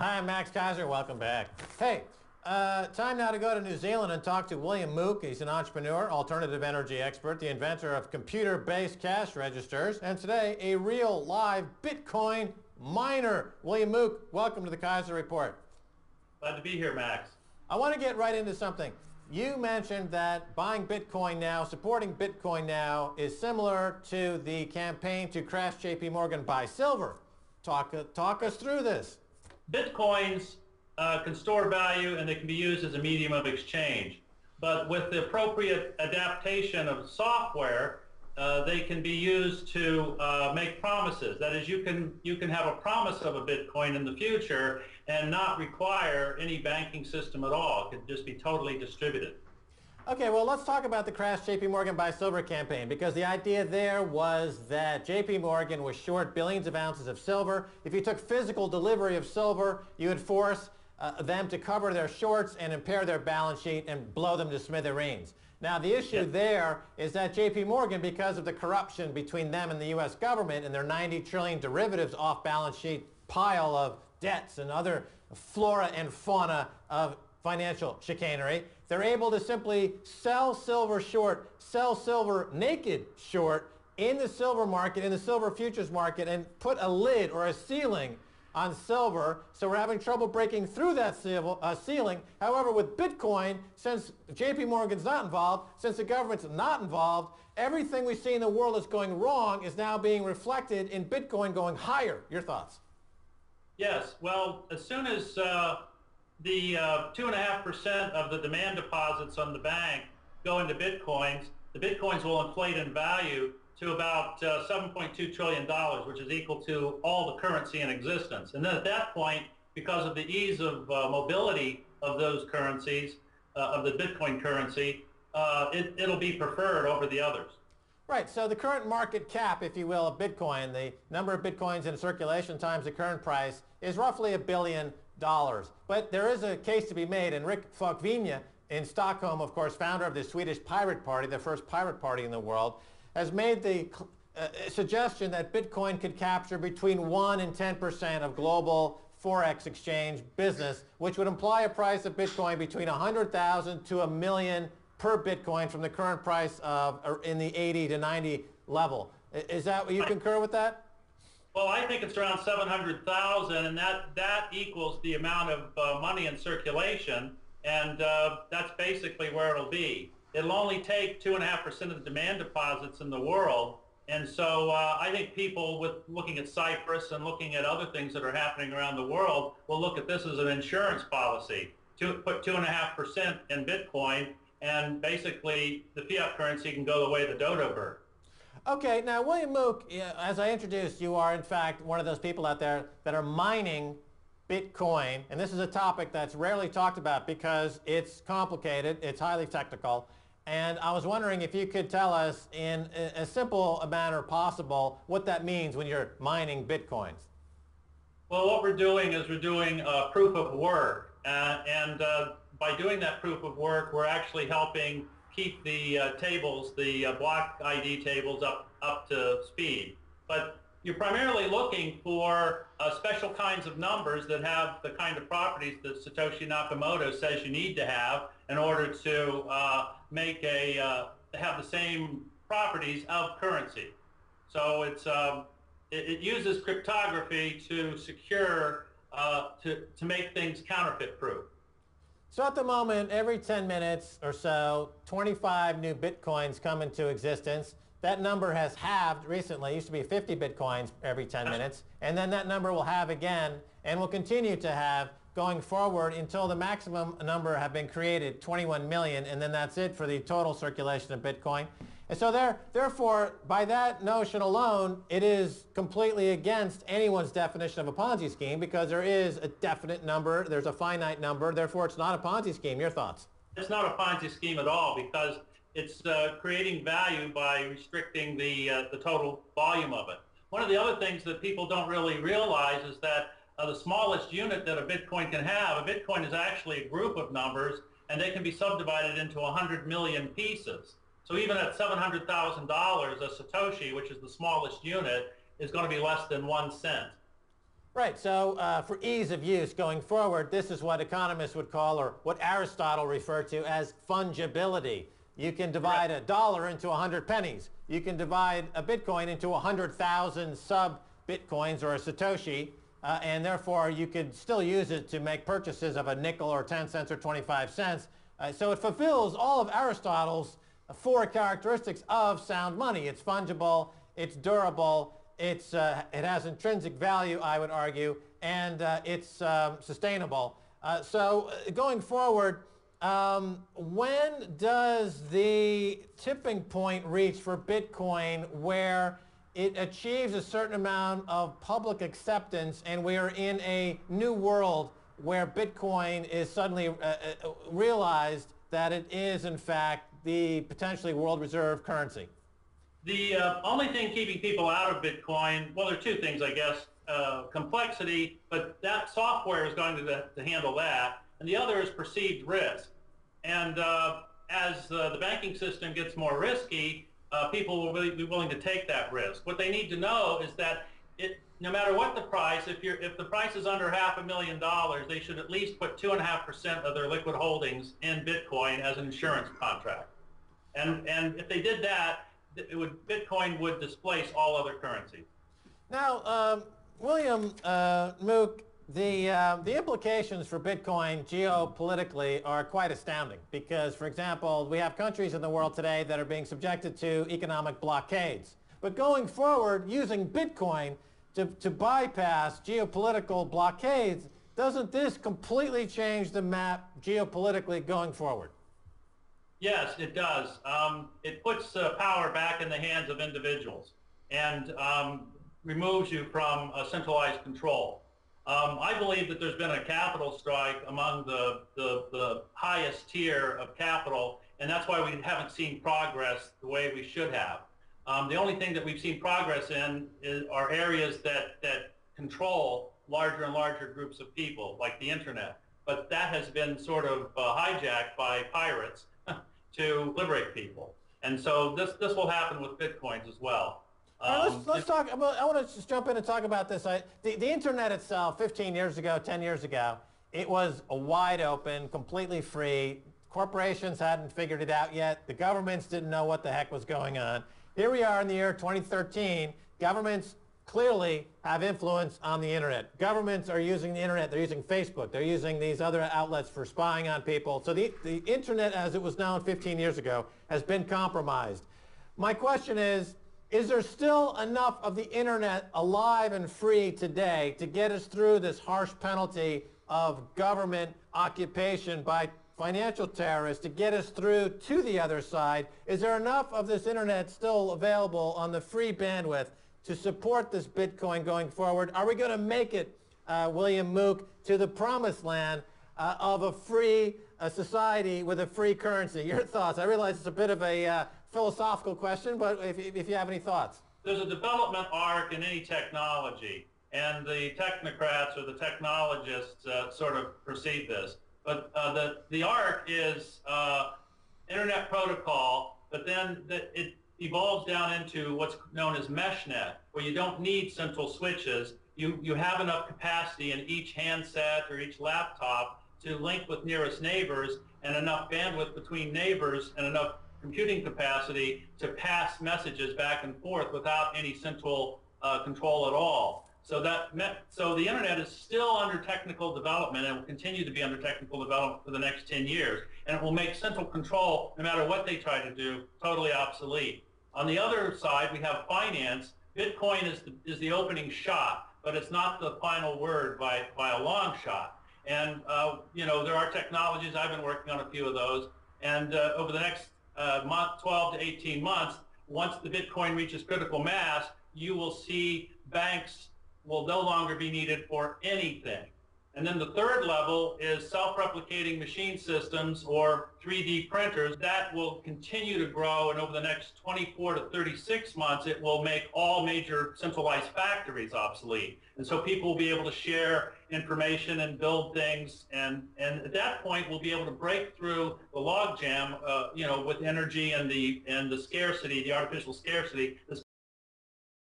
Hi, Max Kaiser. Welcome back. Hey, time now to go to New Zealand and talk to William Mook. He's an entrepreneur, alternative energy expert, the inventor of computer-based cash registers, and today a real live Bitcoin miner. William Mook, welcome to the Kaiser Report. Glad to be here, Max. I want to get right into something. You mentioned that buying Bitcoin now, supporting Bitcoin now, is similar to the campaign to crash JP Morgan buy silver. Talk us through this. Bitcoins can store value and they can be used as a medium of exchange. But with the appropriate adaptation of software, they can be used to make promises. That is, you can have a promise of a Bitcoin in the future and not require any banking system at all. It could just be totally distributed. Okay, well, let's talk about the crash JP Morgan buy silver campaign, because the idea there was that JP Morgan was short billions of ounces of silver. If you took physical delivery of silver, you would force them to cover their shorts and impair their balance sheet and blow them to smithereens. Now, the issue there is that JP Morgan, because of the corruption between them and the U.S. government and their 90 trillion derivatives off-balance sheet pile of debts and other flora and fauna of financial chicanery, they're able to simply sell silver short, sell silver naked short in the silver market, in the silver futures market, and put a lid or a ceiling on silver. So we're having trouble breaking through that ceiling. However, with Bitcoin, since JP Morgan's not involved, since the government's not involved, everything we see in the world that's going wrong is now being reflected in Bitcoin going higher. Your thoughts? Yes, well, as soon as the 2.5% of the demand deposits on the bank go into Bitcoins, the Bitcoins will inflate in value to about $7.2 trillion, which is equal to all the currency in existence. And then at that point, because of the ease of mobility of those currencies, of the Bitcoin currency, it'll be preferred over the others. Right, so the current market cap, if you will, of Bitcoin, the number of Bitcoins in circulation times the current price, is roughly $1 billion. But there is a case to be made, and Rick Falkvinge in Stockholm, of course, founder of the Swedish Pirate Party, the first pirate party in the world, has made the suggestion that Bitcoin could capture between 1 and 10% of global Forex exchange business, which would imply a price of Bitcoin between 100,000 to $1 million per Bitcoin from the current price of in the 80 to 90 level. Is that what you concur with that? Well, I think it's around 700,000, and that equals the amount of money in circulation, and that's basically where it'll be. It'll only take 2.5% of the demand deposits in the world, and so I think people with looking at Cyprus and looking at other things that are happening around the world will look at this as an insurance policy to put 2.5% in Bitcoin, and basically the fiat currency can go the way of the dodo bird. Okay, now William Mook, as I introduced, you are in fact one of those people out there that are mining Bitcoin, and this is a topic that's rarely talked about because it's complicated, it's highly technical, and I was wondering if you could tell us in as simple a manner possible what that means when you're mining Bitcoins. Well, what we're doing is we're doing proof of work, and by doing that proof of work, we're actually helping keep the tables, the block ID tables up to speed. But you're primarily looking for special kinds of numbers that have the kind of properties that Satoshi Nakamoto says you need to have in order to have the same properties of currency. So it uses cryptography to secure, to make things counterfeit proof. So at the moment, every 10 minutes or so, 25 new Bitcoins come into existence. That number has halved recently. It used to be 50 Bitcoins every 10 minutes. And then that number will halve again and will continue to have going forward until the maximum number have been created, 21 million, and then that's it for the total circulation of Bitcoin. And so therefore, by that notion alone, it is completely against anyone's definition of a Ponzi scheme because there is a definite number, there's a finite number, therefore it's not a Ponzi scheme. Your thoughts? It's not a Ponzi scheme at all because it's creating value by restricting the total volume of it. One of the other things that people don't really realize is that the smallest unit that a Bitcoin can have, a Bitcoin is actually a group of numbers, and they can be subdivided into 100 million pieces. So even at $700,000, a Satoshi, which is the smallest unit, is going to be less than 1 cent. Right, so for ease of use going forward, this is what economists would call, or what Aristotle referred to as fungibility. You can divide a dollar into 100 pennies. You can divide a Bitcoin into 100,000 sub-Bitcoins or a Satoshi, and therefore you could still use it to make purchases of a nickel or 10 cents or 25 cents. So it fulfills all of Aristotle's four characteristics of sound money. It's fungible, it's durable, it has intrinsic value, I would argue, and it's sustainable. So going forward, when does the tipping point reach for Bitcoin where it achieves a certain amount of public acceptance and we are in a new world where Bitcoin is suddenly realized that it is, in fact, the potentially world reserve currency? The only thing keeping people out of Bitcoin, well, there are two things, I guess. Complexity, but that software is going to handle that. And the other is perceived risk. And as the banking system gets more risky, people will really be willing to take that risk. What they need to know is that no matter what the price, if the price is under $500,000, they should at least put 2.5% of their liquid holdings in Bitcoin as an insurance contract. And if they did that, Bitcoin would displace all other currencies. Now, William Mook, the implications for Bitcoin geopolitically are quite astounding because, for example, we have countries in the world today that are being subjected to economic blockades. But going forward, using Bitcoin to bypass geopolitical blockades, doesn't this completely change the map geopolitically going forward? Yes, it does. It puts power back in the hands of individuals and removes you from centralized control. I believe that there's been a capital strike among the highest tier of capital, and that's why we haven't seen progress the way we should have. The only thing that we've seen progress in are areas that control larger and larger groups of people, like the internet. But that has been sort of hijacked by pirates to liberate people. And so this will happen with Bitcoins as well. All right, let's talk about, I want to just jump in and talk about this. The internet itself, 15 years ago, 10 years ago, it was a wide open, completely free. Corporations hadn't figured it out yet. The governments didn't know what the heck was going on. Here we are in the year 2013. Governments clearly have influence on the internet. Governments are using the internet. They're using Facebook. They're using these other outlets for spying on people. So the internet, as it was known 15 years ago, has been compromised. My question is there still enough of the internet alive and free today to get us through this harsh penalty of government occupation by financial terrorists, to get us through to the other side? Is there enough of this internet still available on the free bandwidth to support this Bitcoin going forward? Are we going to make it, William Mook, to the promised land of a free society with a free currency? Your thoughts? I realize it's a bit of a philosophical question, but if you have any thoughts. There's a development arc in any technology, and the technocrats or the technologists sort of perceive this. But the arc is internet protocol, but then it evolves down into what's known as meshnet, where you don't need central switches. You have enough capacity in each handset or each laptop to link with nearest neighbors, and enough bandwidth between neighbors and enough computing capacity to pass messages back and forth without any central control at all. So the internet is still under technical development and will continue to be under technical development for the next 10 years. And it will make central control, no matter what they try to do, totally obsolete. On the other side, we have finance. Bitcoin is the opening shot, but it's not the final word by a long shot. And there are technologies. I've been working on a few of those. And over the next 12 to 18 months, once the Bitcoin reaches critical mass, you will see banks will no longer be needed for anything. And then the third level is self-replicating machine systems or 3D printers. That will continue to grow, and over the next 24 to 36 months, it will make all major centralized factories obsolete. And so people will be able to share information and build things, and at that point, we'll be able to break through the logjam, with energy and the scarcity, the artificial scarcity that's